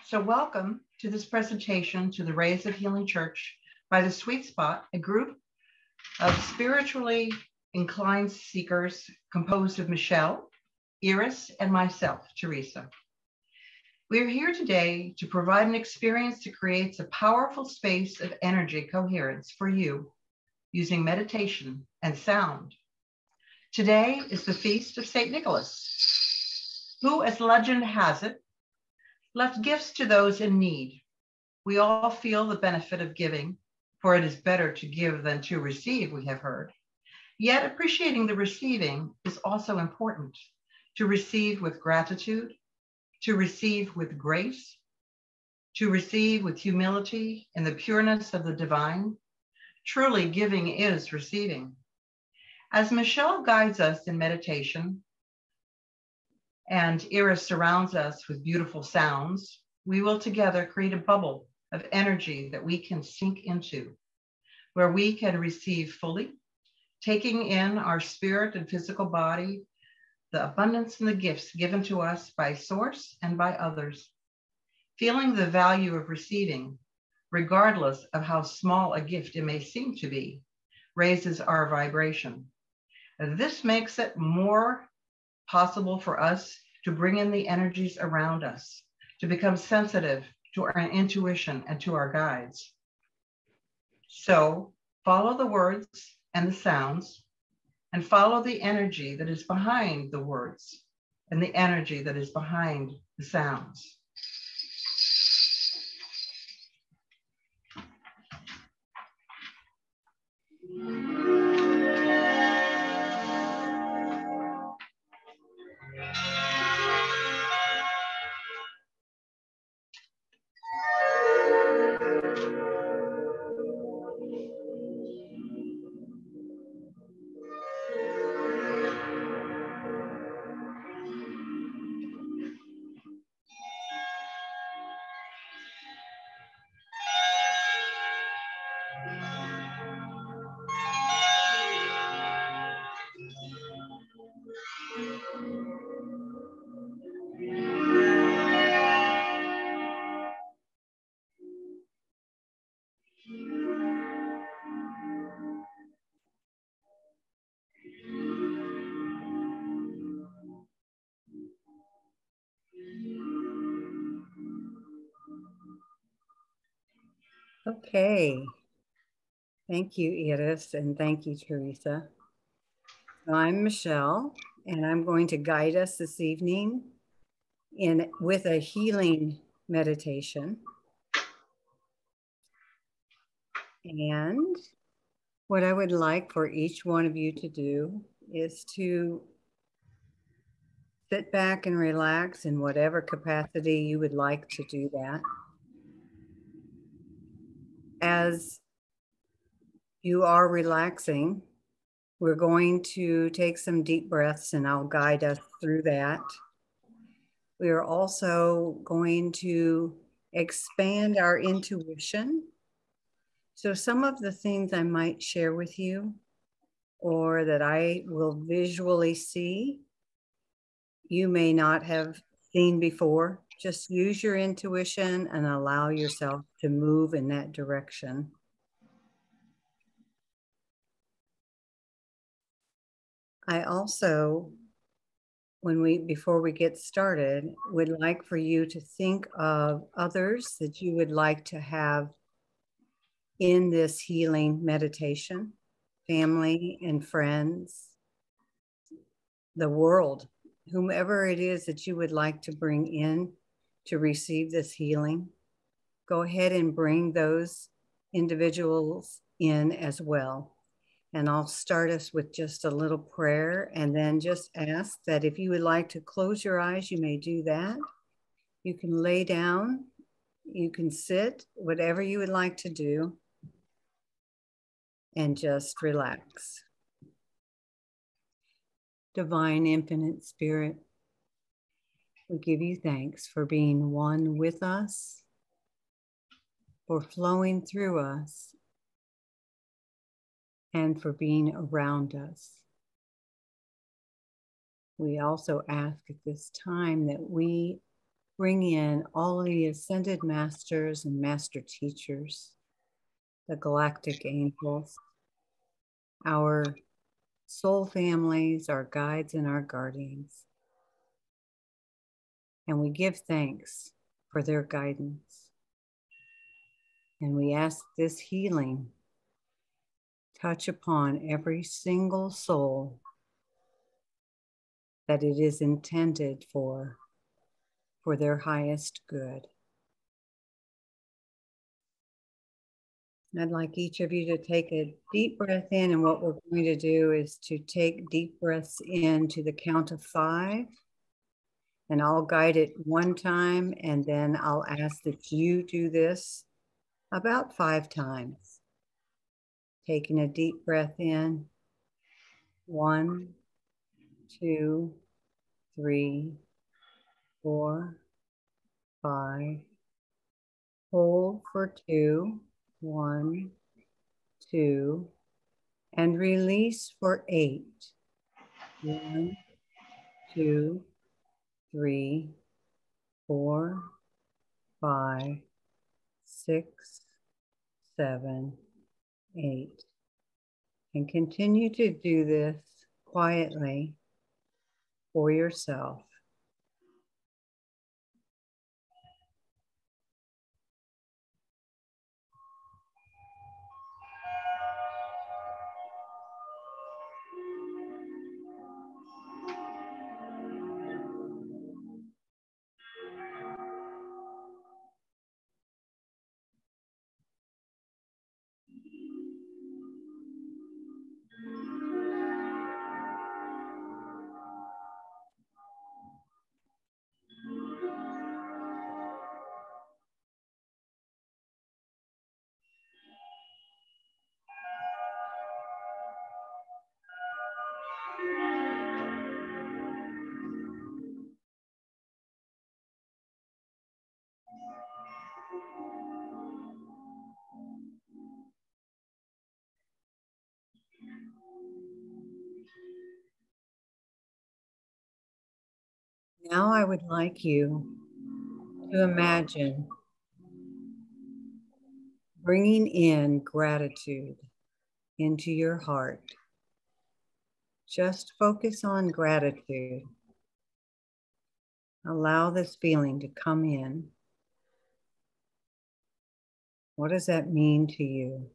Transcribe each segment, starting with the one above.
So welcome to this presentation to the Rays of Healing Church by the Sweet Spot, a group of spiritually inclined seekers composed of Michelle, Iris, and myself, Teresa. We are here today to provide an experience that creates a powerful space of energy coherence for you using meditation and sound. Today is the feast of St. Nicholas, who, as legend has it, left gifts to those in need. We all feel the benefit of giving, for it is better to give than to receive, we have heard. Yet appreciating the receiving is also important, to receive with gratitude, to receive with grace, to receive with humility and the pureness of the divine. Truly, giving is receiving. As Michelle guides us in meditation, and Iris surrounds us with beautiful sounds, we will together create a bubble of energy that we can sink into, where we can receive fully, taking in our spirit and physical body, the abundance and the gifts given to us by Source and by others. Feeling the value of receiving, regardless of how small a gift it may seem to be, raises our vibration. This makes it more possible for us to bring in the energies around us, to become sensitive to our intuition and to our guides. So follow the words and the sounds, and follow the energy that is behind the words and the energy that is behind the sounds. Okay, thank you, Iris, and thank you, Teresa. So I'm Michelle, and I'm going to guide us this evening with a healing meditation. And what I would like for each one of you to do is to sit back and relax in whatever capacity you would like to do that. As you are relaxing, we're going to take some deep breaths and I'll guide us through that. We are also going to expand our intuition. So some of the things I might share with you or that I will visually see, you may not have seen before. Just use your intuition and allow yourself to move in that direction. I also, before we get started, would like for you to think of others that you would like to have in this healing meditation, family and friends, the world, whomever it is that you would like to bring in to receive this healing. Go ahead and bring those individuals in as well. And I'll start us with just a little prayer and then just ask that if you would like to close your eyes, you may do that. You can lay down, you can sit, whatever you would like to do, and just relax. Divine Infinite Spirit, we give you thanks for being one with us, for flowing through us, and for being around us. We also ask at this time that we bring in all of the ascended masters and master teachers, the galactic angels, our soul families, our guides, and our guardians. And we give thanks for their guidance. And we ask this healing touch upon every single soul that it is intended for their highest good. I'd like each of you to take a deep breath in, and what we're going to do is to take deep breaths in to the count of 5, and I'll guide it 1 time, and then I'll ask that you do this about 5 times. Taking a deep breath in, 1, 2, 3, 4, 5. Hold for 2, 1, 2, and release for 8. 1, 2, 3, 4, 5, 6, 7, 8. And continue to do this quietly for yourself. Now I would like you to imagine bringing in gratitude into your heart. Just focus on gratitude. Allow this feeling to come in. What does that mean to you?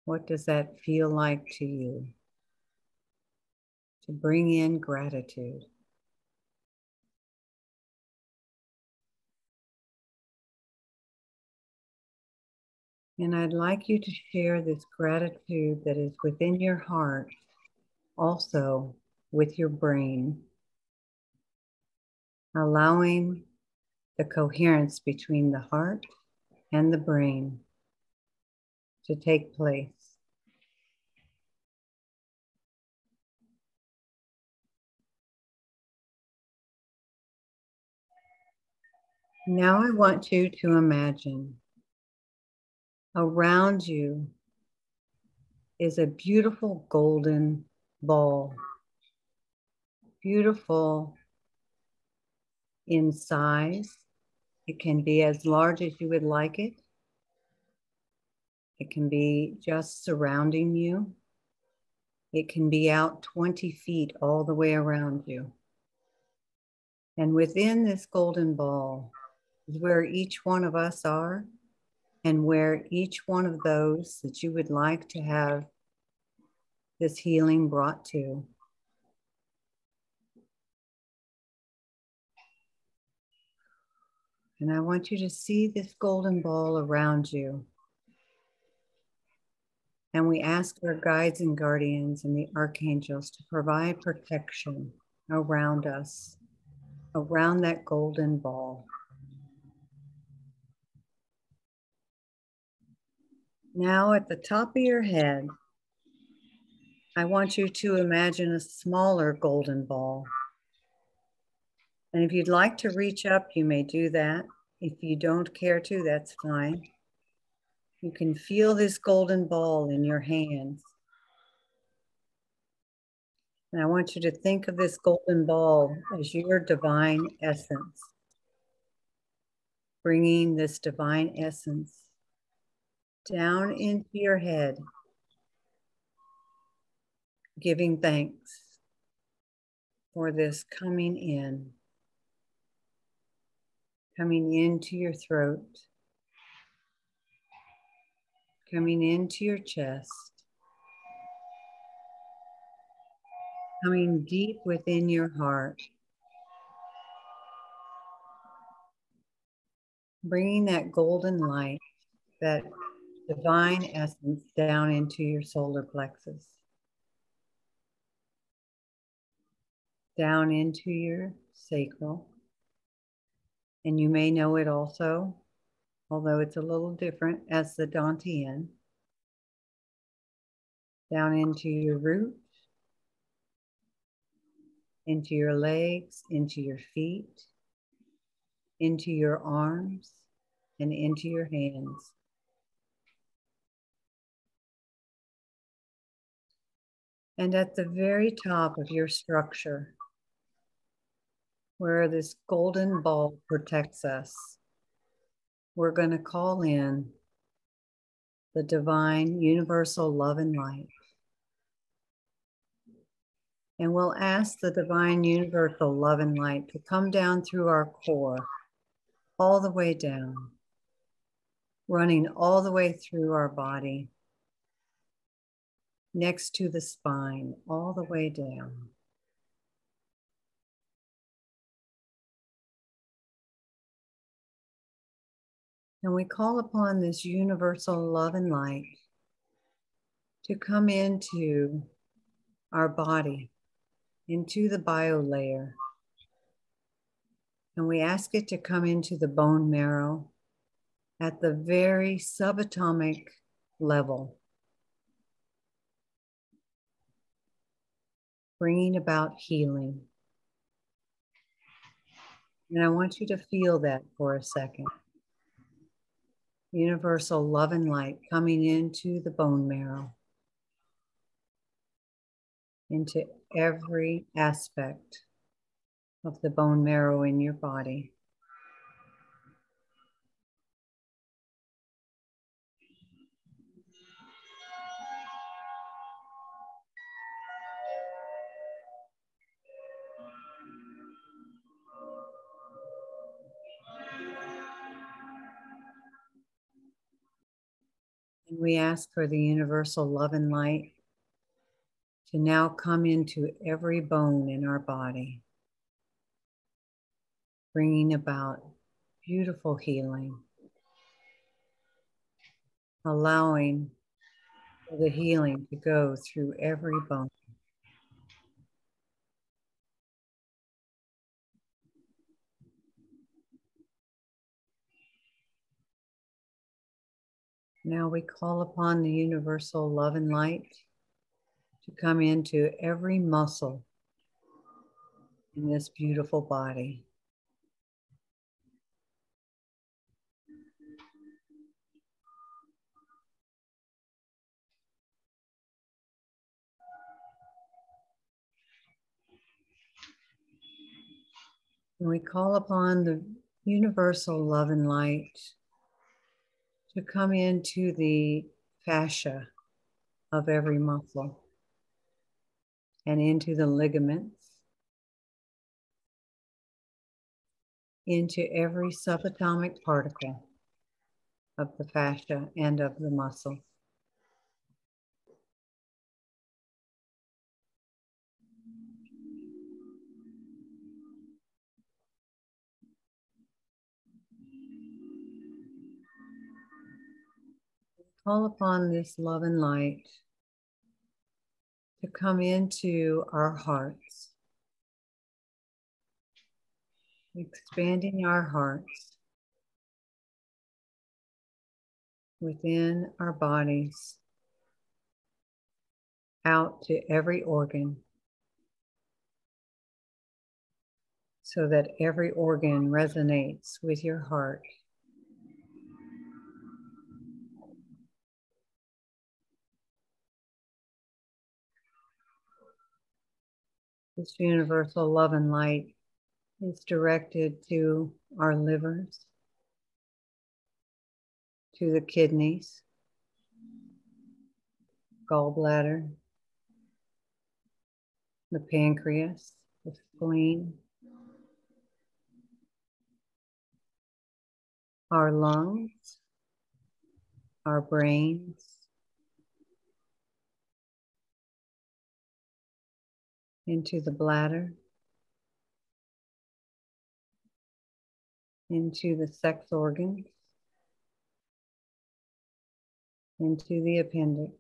What does that feel like to you? To bring in gratitude. And I'd like you to share this gratitude that is within your heart also with your brain, allowing the coherence between the heart and the brain to take place. Now I want you to imagine around you is a beautiful golden ball, beautiful in size. It can be as large as you would like it. It can be just surrounding you. It can be out 20 feet all the way around you. And within this golden ball is where each one of us are, and where each one of those that you would like to have this healing brought to. And I want you to see this golden ball around you. And we ask our guides and guardians and the archangels to provide protection around us, around that golden ball. Now at the top of your head, I want you to imagine a smaller golden ball. And if you'd like to reach up, you may do that. If you don't care to, that's fine. You can feel this golden ball in your hands. And I want you to think of this golden ball as your divine essence. bringing this divine essence down into your head, giving thanks for this coming into your throat, coming into your chest, coming deep within your heart, bringing that golden light, that divine essence down into your solar plexus, down into your sacral. And you may know it also, although it's a little different, as the Dantian, down into your root, into your legs, into your feet, into your arms, and into your hands. And at the very top of your structure, where this golden ball protects us, we're going to call in the divine universal love and light. And we'll ask the divine universal love and light to come down through our core, all the way down, running all the way through our body, next to the spine, all the way down. And we call upon this universal love and light to come into our body, into the bio layer. And we ask it to come into the bone marrow at the very subatomic level, bringing about healing. And I want you to feel that for a second. Universal love and light coming into the bone marrow, into every aspect of the bone marrow in your body. And we ask for the universal love and light to now come into every bone in our body, bringing about beautiful healing, allowing for the healing to go through every bone. Now we call upon the universal love and light to come into every muscle in this beautiful body. And we call upon the universal love and light to come into the fascia of every muscle and into the ligaments, into every subatomic particle of the fascia and of the muscle. Call upon this love and light to come into our hearts, expanding our hearts within our bodies, out to every organ, so that every organ resonates with your heart. This universal love and light is directed to our livers, to the kidneys, gallbladder, the pancreas, the spleen, our lungs, our brains, into the bladder, into the sex organs, into the appendix.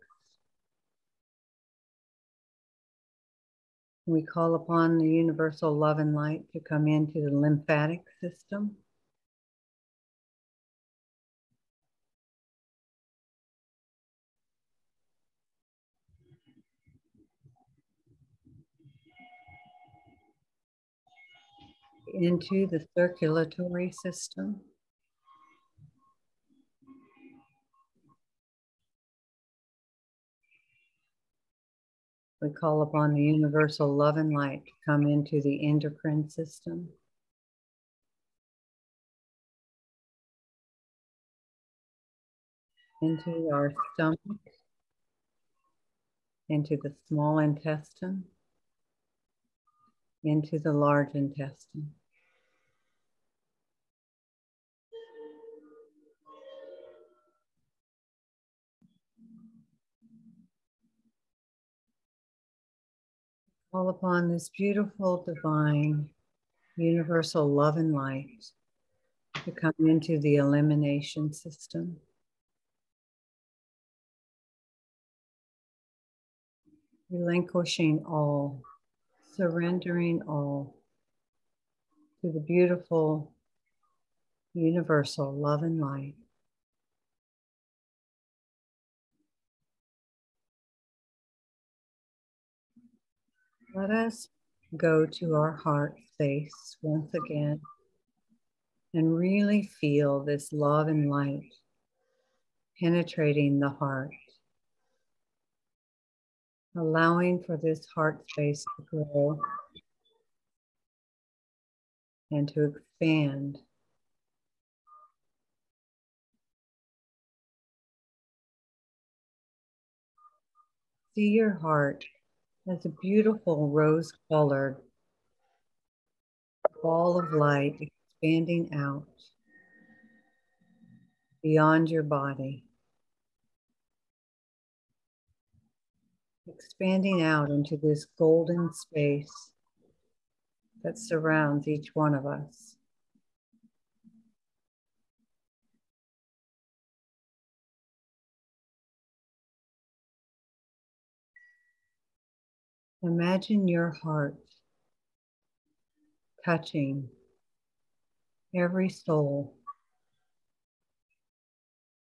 We call upon the universal love and light to come into the lymphatic system, into the circulatory system, we call upon the universal love and light to come into the endocrine system, into our stomach, into the small intestine, into the large intestine. Call upon this beautiful, divine, universal love and light to come into the elimination system, relinquishing all, surrendering all to the beautiful, universal love and light. Let us go to our heart space once again and really feel this love and light penetrating the heart, allowing for this heart space to grow and to expand. See your heart as a beautiful rose-colored ball of light expanding out beyond your body, expanding out into this golden space that surrounds each one of us. Imagine your heart touching every soul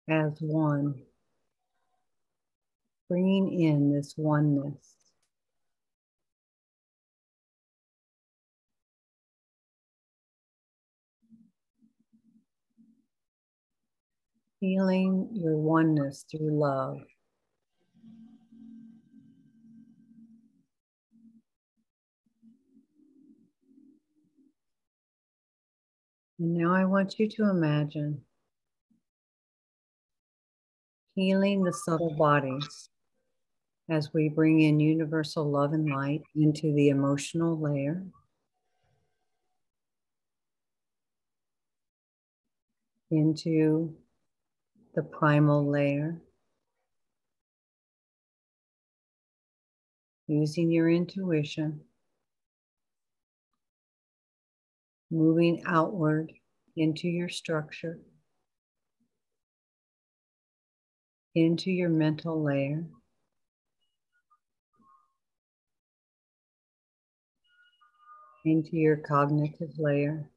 as one, bringing in this oneness. Feeling your oneness through love. And now I want you to imagine healing the subtle bodies as we bring in universal love and light into the emotional layer, into the primal layer, using your intuition, moving outward into your structure, into your mental layer, into your cognitive layer,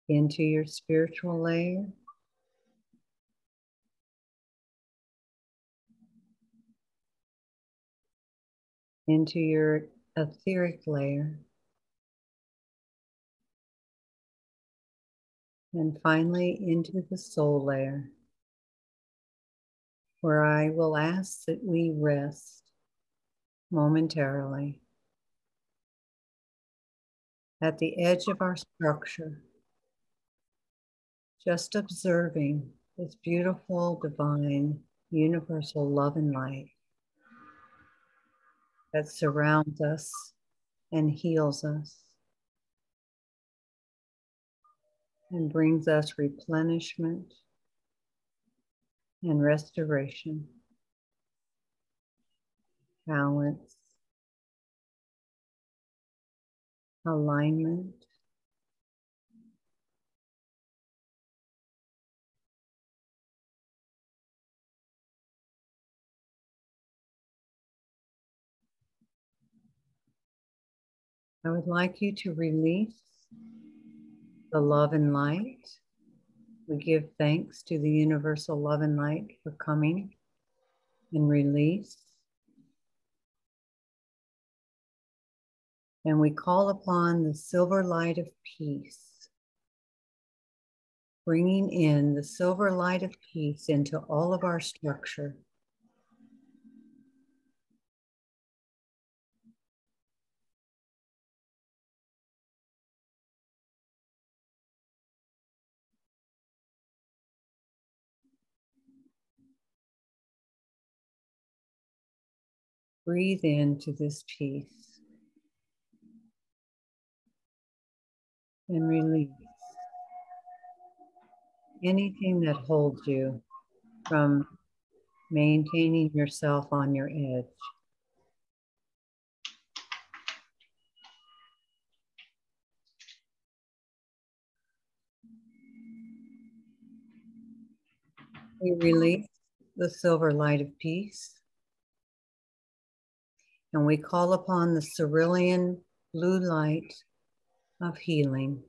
into your spiritual layer, into your etheric layer, and finally into the soul layer, where I will ask that we rest momentarily, at the edge of our structure, just observing this beautiful, divine, universal love and light that surrounds us and heals us and brings us replenishment and restoration, balance, alignment, I would like you to release the love and light. We give thanks to the universal love and light for coming and release. And we call upon the silver light of peace, bringing in the silver light of peace into all of our structure. Breathe into this peace and release anything that holds you from maintaining yourself on your edge. We release the silver light of peace, and we call upon the cerulean blue light of healing.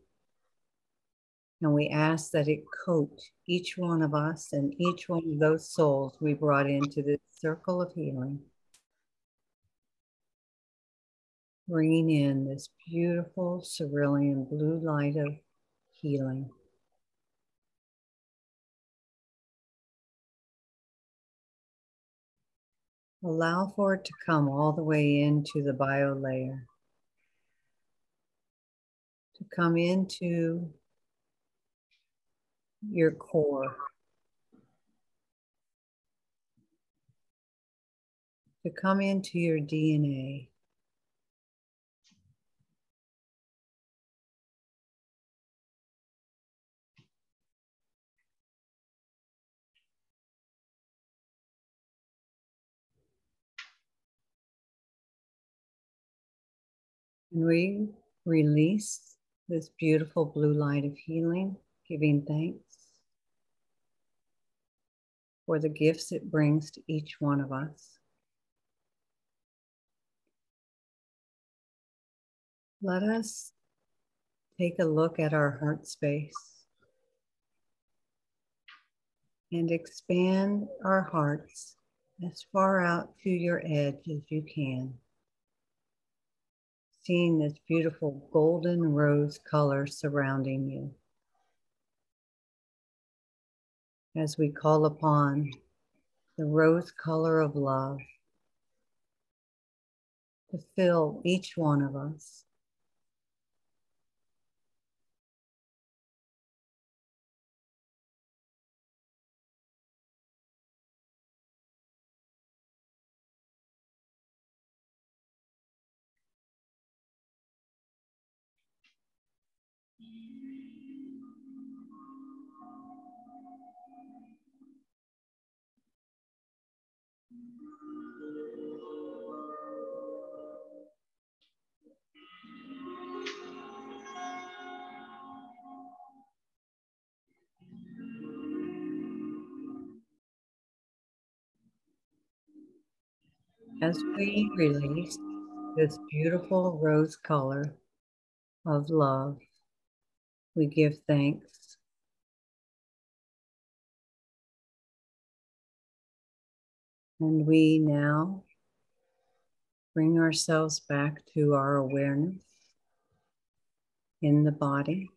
And we ask that it coat each one of us and each one of those souls we brought into this circle of healing, bringing in this beautiful cerulean blue light of healing. Allow for it to come all the way into the bio layer, to come into your core, to come into your DNA. And we release this beautiful blue light of healing, giving thanks for the gifts it brings to each one of us. Let us take a look at our heart space and expand our hearts as far out to your edge as you can. Seeing this beautiful golden rose color surrounding you. As we call upon the rose color of love to fill each one of us. As we release this beautiful rose color of love, we give thanks. And we now bring ourselves back to our awareness in the body.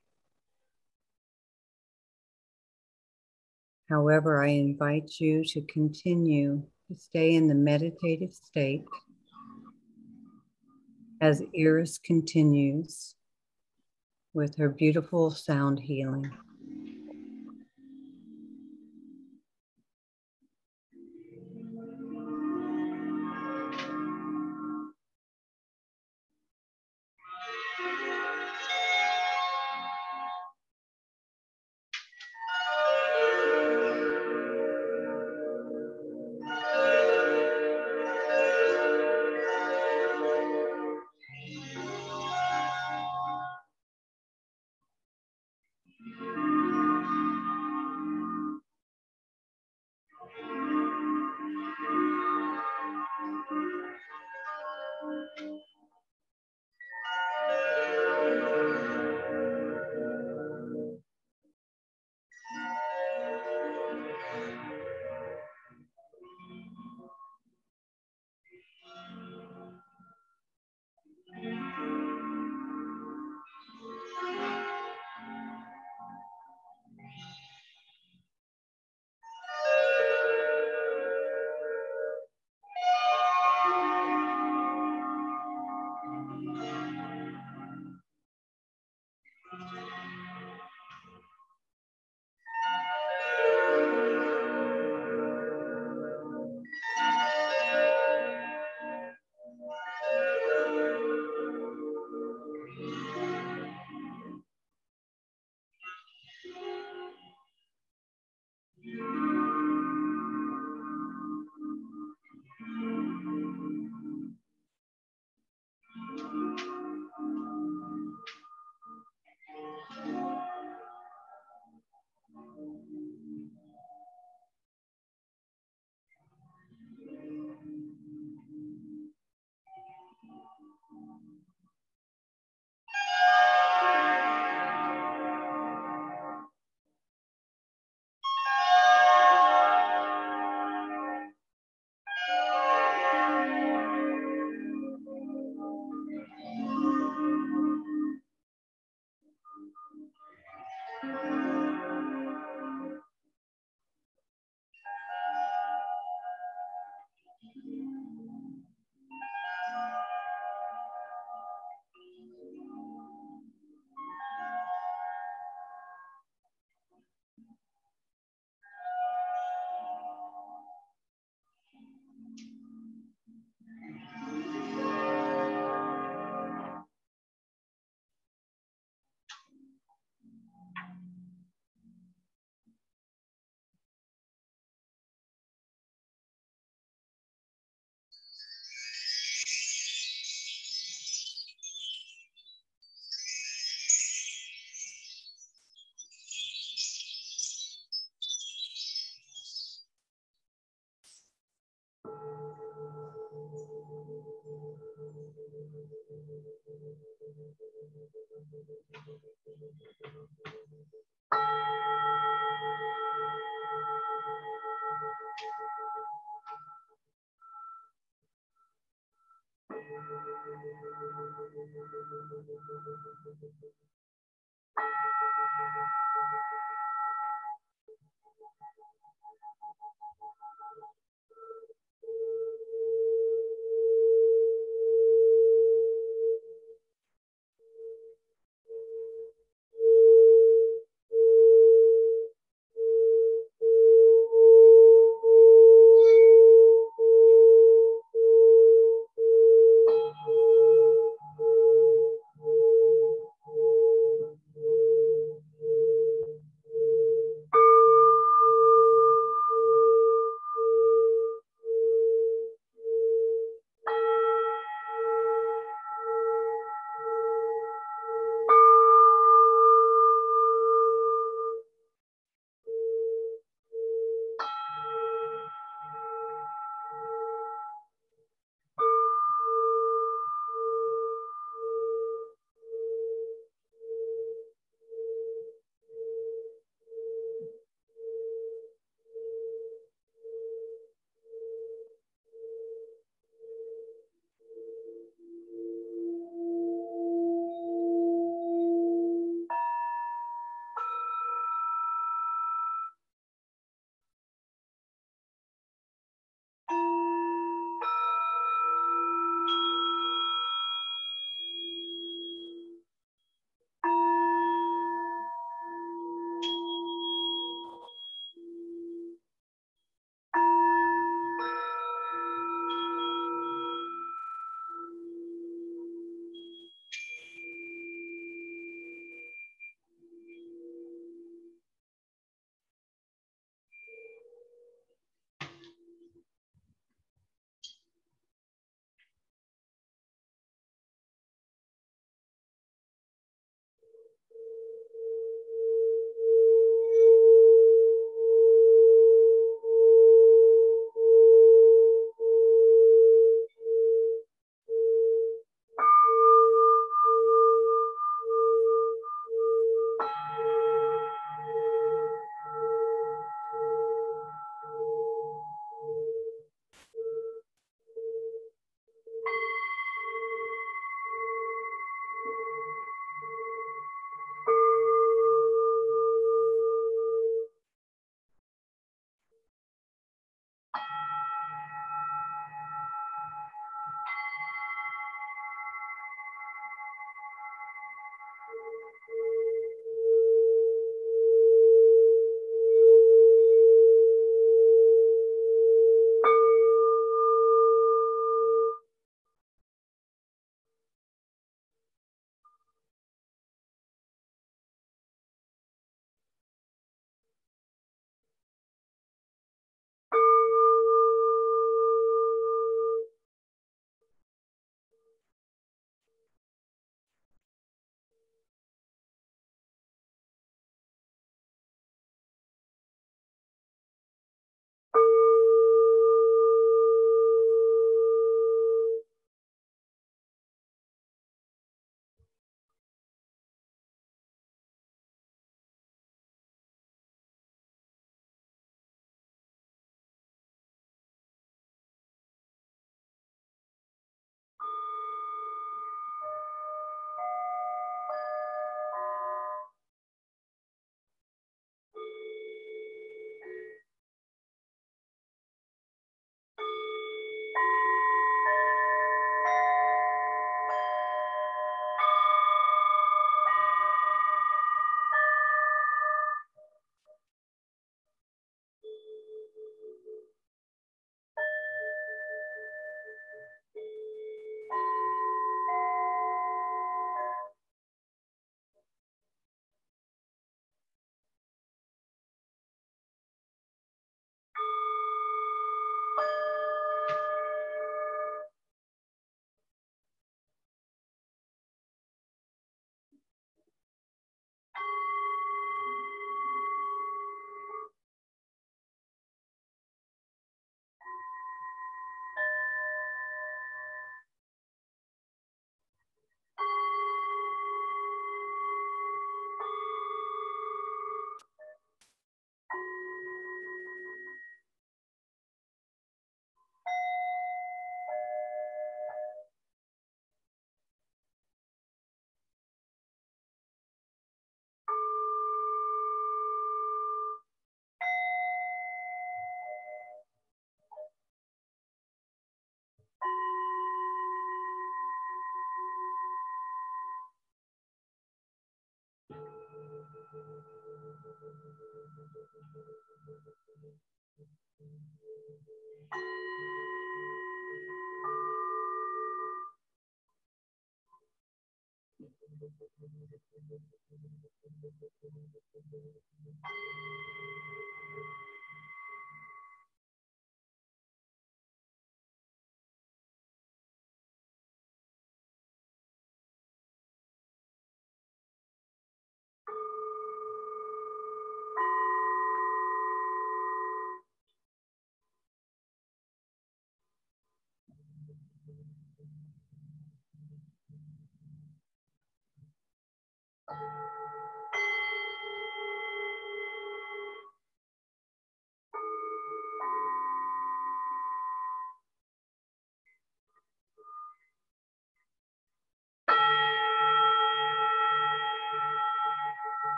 However, I invite you to continue to stay in the meditative state as Iris continues with her beautiful sound healing.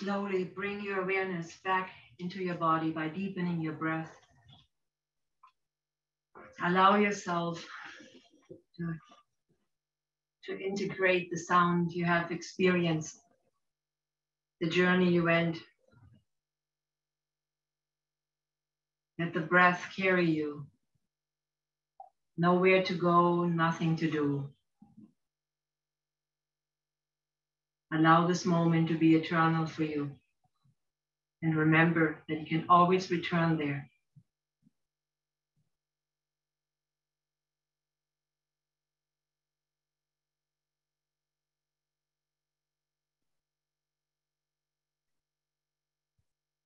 Slowly bring your awareness back into your body by deepening your breath. Allow yourself to integrate the sound you have experienced, the journey you went. Let the breath carry you. Nowhere to go, nothing to do. Allow this moment to be eternal for you. And remember that you can always return there.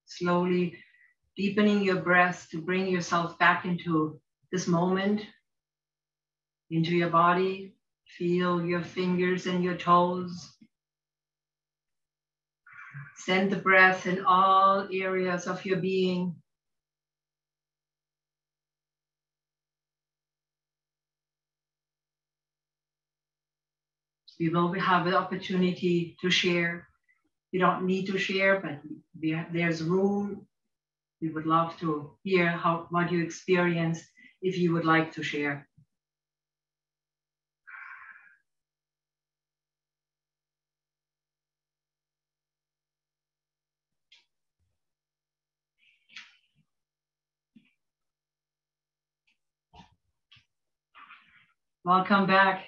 Slowly deepening your breath to bring yourself back into this moment, into your body. Feel your fingers and your toes. Send the breath in all areas of your being. We will have the opportunity to share. You don't need to share, but there's room. We would love to hear what you experienced if you would like to share. Welcome back.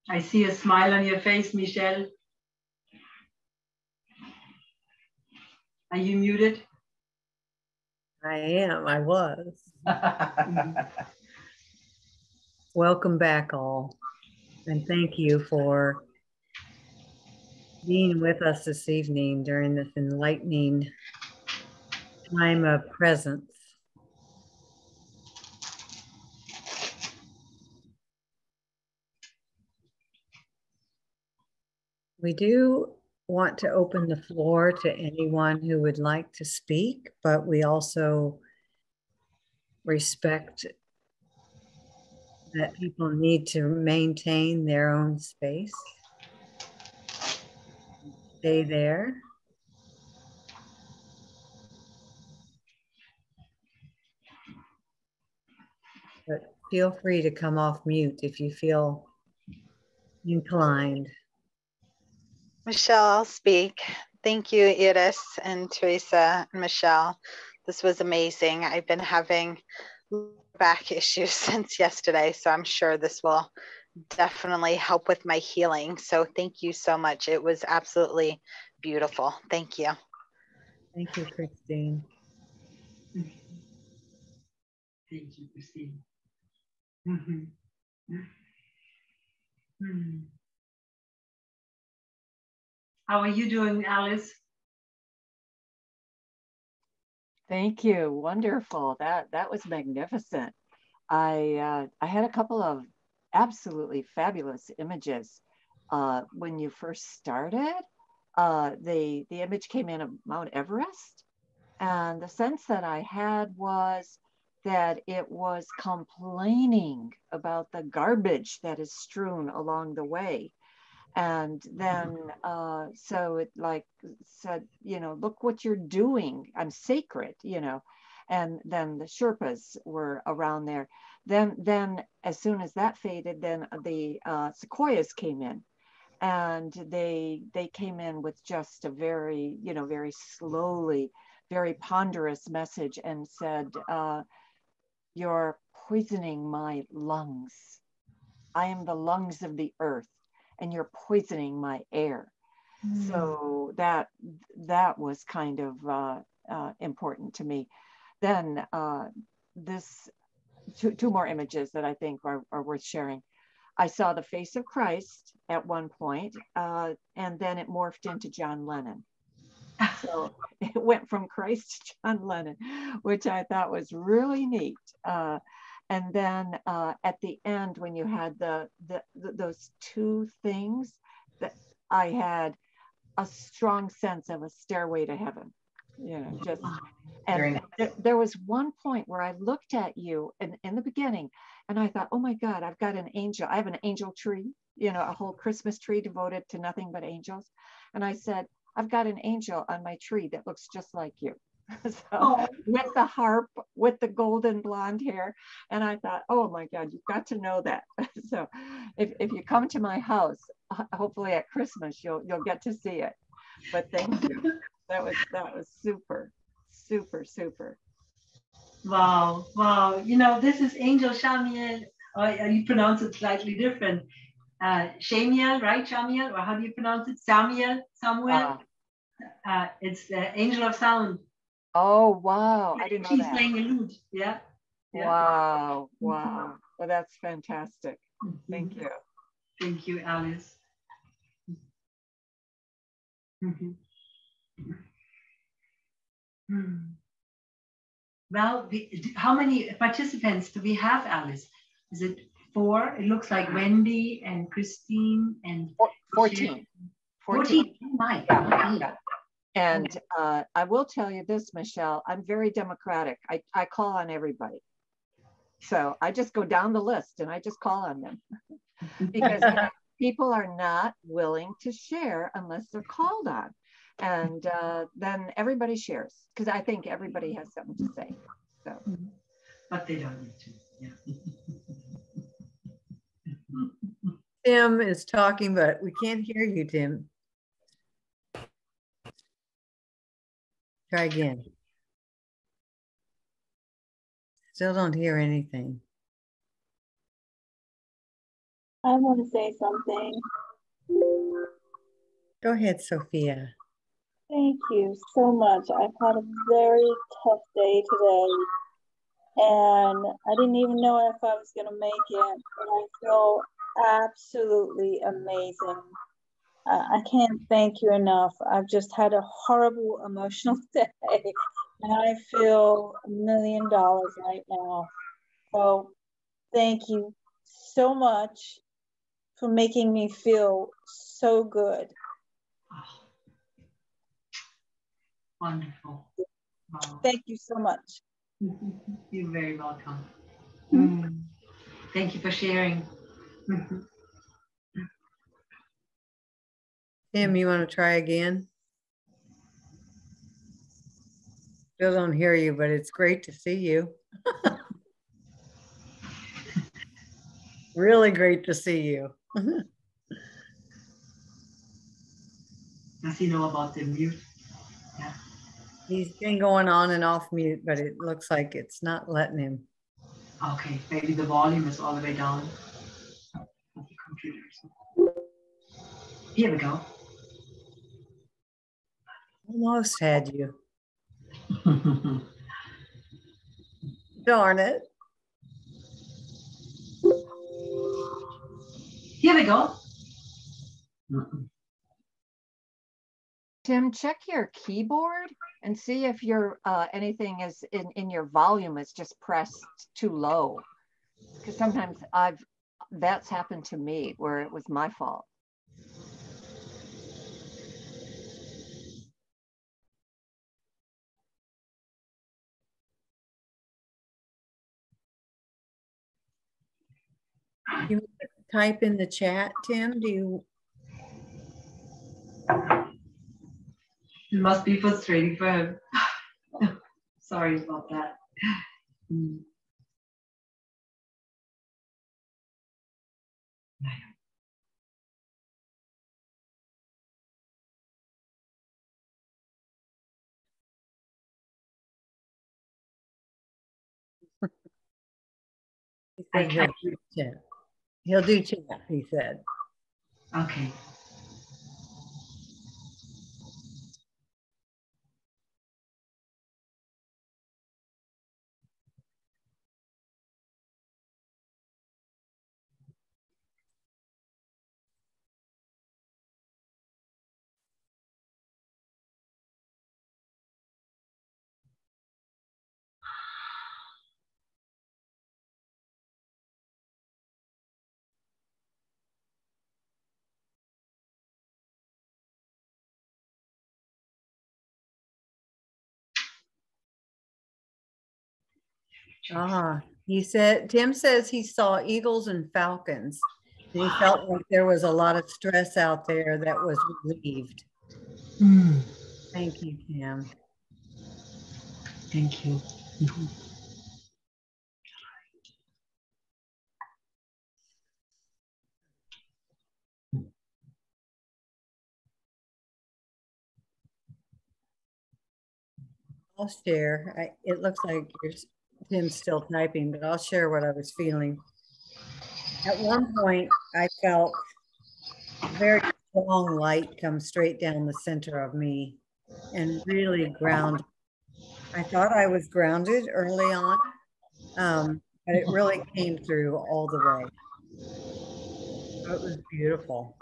I see a smile on your face, Michelle. Are you muted? I am. I was. Welcome back, all. And thank you for being with us this evening during this enlightening time of presence. We do want to open the floor to anyone who would like to speak, but we also respect that people need to maintain their own space. Stay there. But feel free to come off mute if you feel inclined. Michelle, I'll speak. Thank you, Iris and Teresa and Michelle. This was amazing. I've been having back issues since yesterday, so I'm sure this will definitely help with my healing. So thank you so much. It was absolutely beautiful. Thank you. Thank you, Christine. Thank you, Christine. Mm-hmm. Mm-hmm. How are you doing, Alice? Thank you. Wonderful. That was magnificent. I had a couple of absolutely fabulous images. When you first started, the image came in of Mount Everest, and the sense that I had was that it was complaining about the garbage that is strewn along the way. And then, so it like said, you know, look what you're doing. I'm sacred, you know. And then the Sherpas were around there. Then as soon as that faded, then the sequoias came in, and they came in with just a very, you know, very slowly, very ponderous message, and said, "You're poisoning my lungs. I am the lungs of the earth, and you're poisoning my air." So that was kind of important to me. Then this two more images that I think are worth sharing. I saw the face of Christ at one point, and then it morphed into John Lennon. So it went from Christ to John Lennon, which I thought was really neat. And then at the end, when you had those two things, that I had a strong sense of a stairway to heaven, you know, just, and there was one point where I looked at you in the beginning, and I thought, oh my God, I've got an angel. I have an angel tree, you know, a whole Christmas tree devoted to nothing but angels. And I said, I've got an angel on my tree that looks just like you. So with the harp, with the golden blonde hair. And I thought, oh my God, you've got to know that. So if you come to my house, hopefully at Christmas, you'll get to see it. But thank you. That was super, super, super. Wow, wow. You know, this is Angel Shamiel, or you pronounce it slightly different. Shamiel, right? Shamiel, or how do you pronounce it? Samuel? It's the angel of sound. Oh, wow. I didn't know She's that. playing a lute. Yeah. Wow. Wow. Well, that's fantastic. Thank you. Thank you, Alice. Well, how many participants do we have, Alice? Is it 4? It looks like Wendy and Christine and 14. 14. Oh my. Yeah. Yeah. And I will tell you this, Michelle, I'm very democratic. I call on everybody. So I just go down the list and I just call on them because people are not willing to share unless they're called on. And then everybody shares because I think everybody has something to say. So, but they don't need to. Yeah. Tim is talking, but we can't hear you, Tim. Try again. Still don't hear anything. I want to say something. Go ahead, Sophia. Thank you so much. I've had a very tough day today, and I didn't even know if I was going to make it, but I feel absolutely amazing. I can't thank you enough. I've just had a horrible emotional day, and I feel $1 million right now. So thank you so much for making me feel so good. Wonderful. Wow. Thank you so much. You're very welcome. Thank you for sharing. Tim, you want to try again? Still don't hear you, but it's great to see you. Really great to see you. Does he know about the mute? Yeah. He's been going on and off mute, but it looks like it's not letting him. Okay, maybe the volume is all the way down of the computer. Here we go. Almost had you. Darn it. Here we go. Tim, check your keyboard and see if your anything is in your volume is just pressed too low. Because sometimes that's happened to me where it was my fault. You type in the chat, Tim. Do you? It must be frustrating for him. Sorry about that. He said he'll do chat. He'll do chat, he said. Okay. Tim says he saw eagles and falcons He felt like there was a lot of stress out there that was relieved. Thank you, Kim. Thank you. I'll share. It looks like Tim's still typing, but I'll share what I was feeling. At one point, I felt a very strong light come straight down the center of me and really ground. I thought I was grounded early on, but it really came through all the way. So it was beautiful.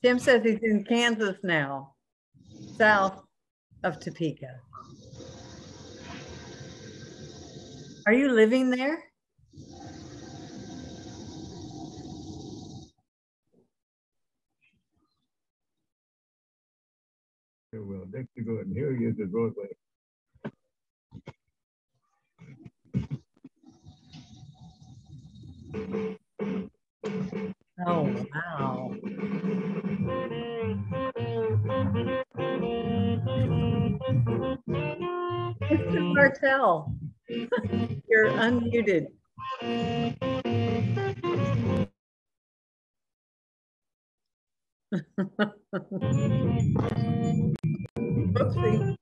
Tim says he's in Kansas now, south of Topeka. Are you living there? Well, next to go and here is the roadway. Oh, wow. Mr. Martell, you're unmuted. Oopsie.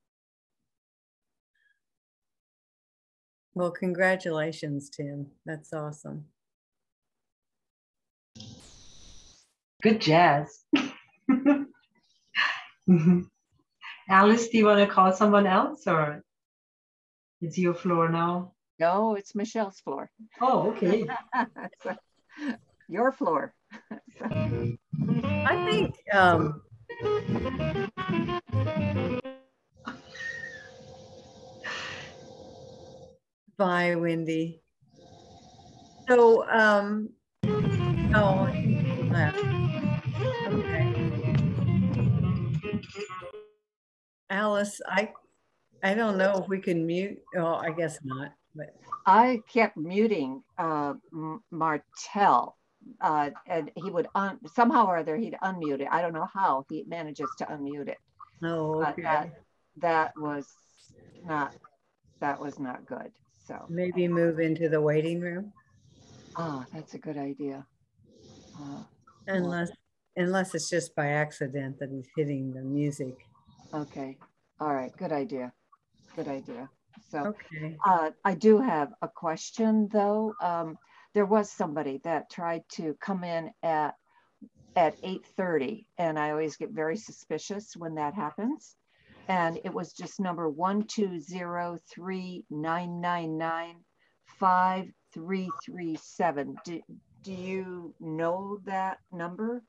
Well, congratulations, Tim. That's awesome. Good jazz. Alice, do you want to call someone else, or it's your floor now? No, it's Michelle's floor. Oh, okay. Your floor. I think bye, Wendy. So oh, okay. Alice, I don't know if we can mute. Oh, I guess not. But I kept muting Martell, and he would somehow or other he'd unmute it. I don't know how he manages to unmute it. oh, okay. That was not good. So Maybe move into the waiting room. Oh, that's a good idea. Unless it's just by accident that he's hitting the music. Okay. All right. Good idea. Good idea. So okay. I do have a question though. There was somebody that tried to come in at 8:30, and I always get very suspicious when that happens. And it was just number 12039995337. Do you know that number?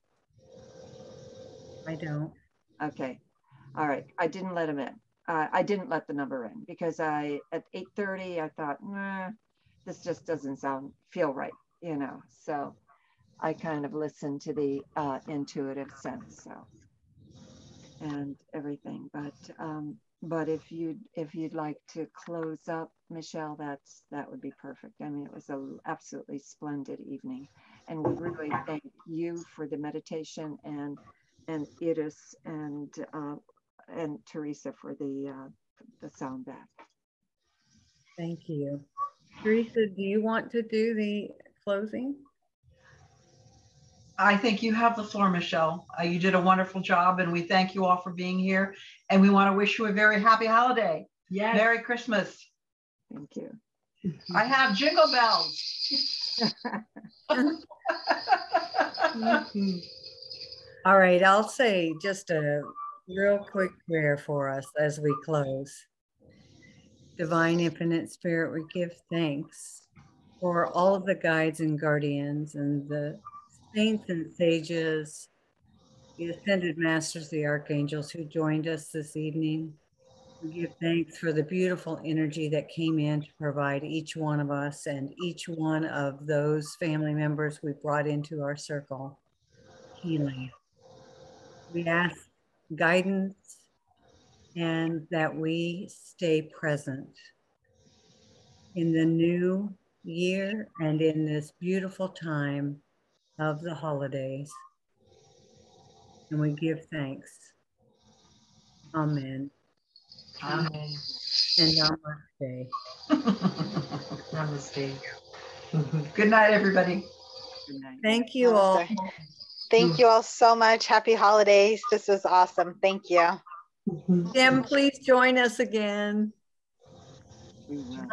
I don't. Okay. All right. I didn't let him in. I didn't let the number in because at 8:30 I thought, nah, this just doesn't feel right, you know. So I kind of listened to the intuitive sense, so and everything. But if you'd like to close up, Michelle, that would be perfect. I mean, it was an absolutely splendid evening, and we really thank you for the meditation and Iris and Teresa for the sound bath. Thank you. Teresa, do you want to do the closing? I think you have the floor, Michelle. You did a wonderful job, and we thank you all for being here. And we want to wish you a very happy holiday. Yes. Merry Christmas. Thank you. I have jingle bells. All right, I'll say just a real quick prayer for us as we close. Divine Infinite Spirit, we give thanks for all of the guides and guardians and the saints and sages, the ascended masters, the archangels who joined us this evening. We give thanks for the beautiful energy that came in to provide each one of us and each one of those family members we brought into our circle healing. We ask guidance and that we stay present. in the new year and in this beautiful time of the holidays. And we give thanks. Amen. Amen. And namaste. Namaste. Good night, everybody. Good night. Thank you all. Thank you all so much. Happy holidays. This was awesome. Thank you. Jim, please join us again. We will.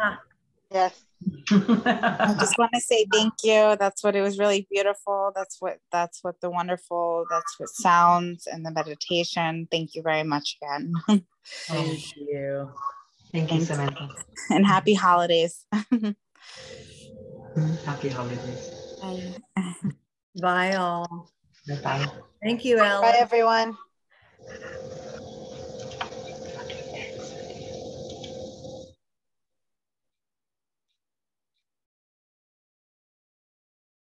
Yes. I just want to say thank you. That's what it was really beautiful. That's what the wonderful, that's what sounds and the meditation. Thank you very much again. Thank you. Thank you, Samantha. And happy holidays. Happy holidays. Bye. Bye all. Bye-bye. Thank you, Ellen. Bye, everyone.